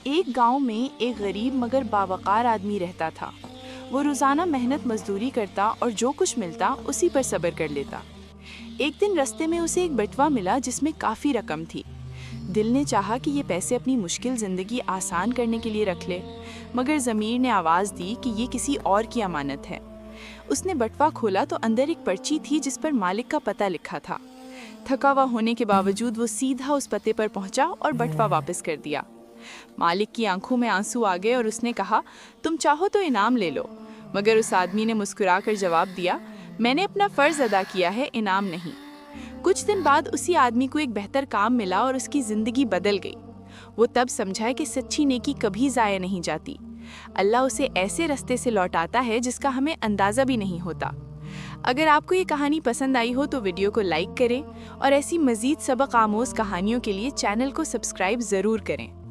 एक गांव में एक गरीब मगर बावकार आदमी रहता था। वो रोजाना मेहनत मजदूरी करता और जो कुछ मिलता उसी पर सब्र कर लेता। एक दिन रास्ते में उसे एक बटवा मिला जिसमें काफी रकम थी। दिल ने चाहा कि ये पैसे अपनी मुश्किल जिंदगी आसान करने के लिए रख ले, मगर ज़मीर ने आवाज दी कि ये किसी और की अमानत है। उसने बटवा खोला तो अंदर एक पर्ची थी जिस पर मालिक का पता लिखा था। थका हुआ होने के बावजूद वो सीधा उस पते पर पहुंचा और बटवा वापस कर दिया। मालिक की आंखों में आंसू आ गए और उसने कहा, तुम चाहो तो इनाम ले लो। मगर उस आदमी ने मुस्कुराकर जवाब दिया, मैंने अपना फर्ज अदा किया है, इनाम नहीं। कुछ दिन बाद उसी आदमी को एक बेहतर काम मिला और उसकी जिंदगी बदल गई। वो तब समझा कि सच्ची नेकी कभी जाया नहीं जाती। अल्लाह उसे ऐसे रास्ते से लौटाता है जिसका हमें अंदाज़ा भी नहीं होता। अगर आपको ये कहानी पसंद आई हो तो वीडियो को लाइक करें और ऐसी मज़ीद सबक आमोज़ कहानियों के लिए चैनल को सब्सक्राइब ज़रूर करें।